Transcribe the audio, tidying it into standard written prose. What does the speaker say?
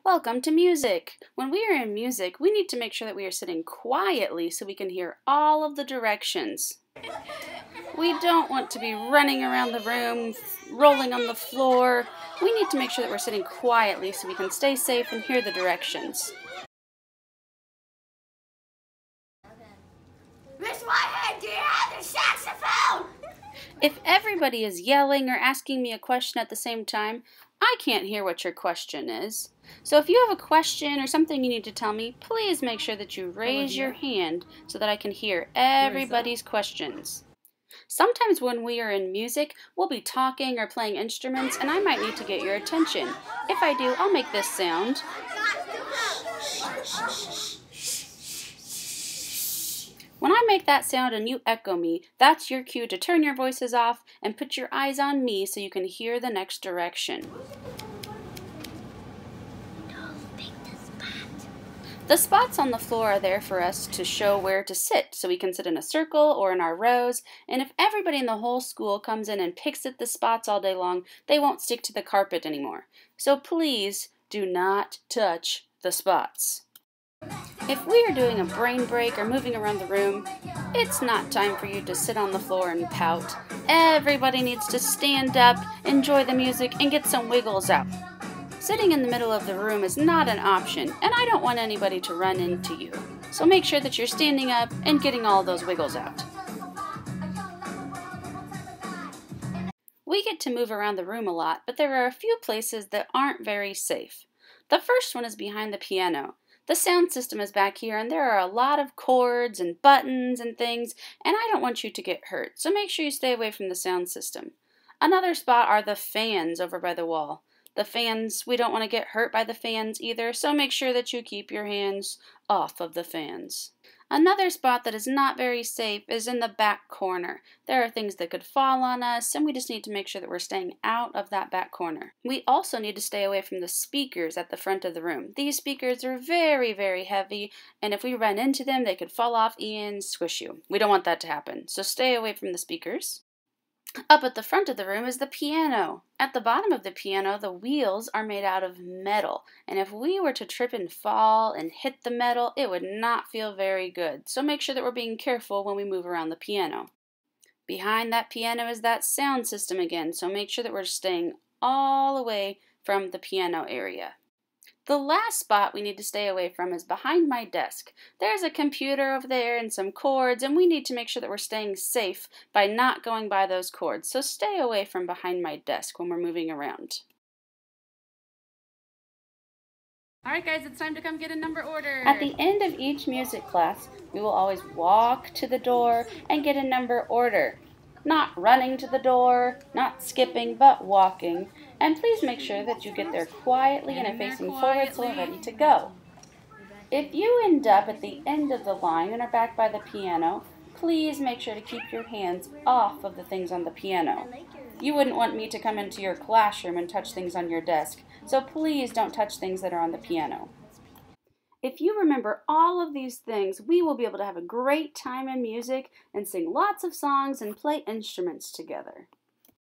Welcome to music. When we are in music, we need to make sure that we are sitting quietly so we can hear all of the directions. We don't want to be running around the room, rolling on the floor. We need to make sure that we're sitting quietly so we can stay safe and hear the directions. Miss Whitehead, do you have the saxophone? If everybody is yelling or asking me a question at the same time, I can't hear what your question is. So if you have a question or something you need to tell me, please make sure that you raise your hand so that I can hear everybody's questions. Sometimes when we are in music, we'll be talking or playing instruments and I might need to get your attention. If I do, I'll make this sound. When I make that sound and you echo me, that's your cue to turn your voices off and put your eyes on me so you can hear the next direction. The spots on the floor are there for us to show where to sit, so we can sit in a circle or in our rows, and if everybody in the whole school comes in and picks at the spots all day long, they won't stick to the carpet anymore. So please do not touch the spots. If we are doing a brain break or moving around the room, it's not time for you to sit on the floor and pout. Everybody needs to stand up, enjoy the music, and get some wiggles out. Sitting in the middle of the room is not an option, and I don't want anybody to run into you. So make sure that you're standing up and getting all those wiggles out. We get to move around the room a lot, but there are a few places that aren't very safe. The first one is behind the piano. The sound system is back here, and there are a lot of cords and buttons and things, and I don't want you to get hurt, so make sure you stay away from the sound system. Another spot are the fans over by the wall. The fans, we don't want to get hurt by the fans either, so make sure that you keep your hands off of the fans. Another spot that is not very safe is in the back corner. There are things that could fall on us, and we just need to make sure that we're staying out of that back corner. We also need to stay away from the speakers at the front of the room. These speakers are very, very heavy, and if we run into them, they could fall off and squish you. We don't want that to happen, so stay away from the speakers. Up at the front of the room is the piano. At the bottom of the piano, the wheels are made out of metal, and if we were to trip and fall and hit the metal, it would not feel very good. So make sure that we're being careful when we move around the piano. Behind that piano is that sound system again, so make sure that we're staying all away from the piano area. The last spot we need to stay away from is behind my desk. There's a computer over there and some cords, and we need to make sure that we're staying safe by not going by those cords. So stay away from behind my desk when we're moving around. Alright guys, it's time to come get a number order. At the end of each music class, we will always walk to the door and get a number order. Not running to the door, not skipping, but walking. And please make sure that you get there quietly and are facing forward so we're ready to go. If you end up at the end of the line and are back by the piano, please make sure to keep your hands off of the things on the piano. You wouldn't want me to come into your classroom and touch things on your desk, so please don't touch things that are on the piano. If you remember all of these things, we will be able to have a great time in music and sing lots of songs and play instruments together.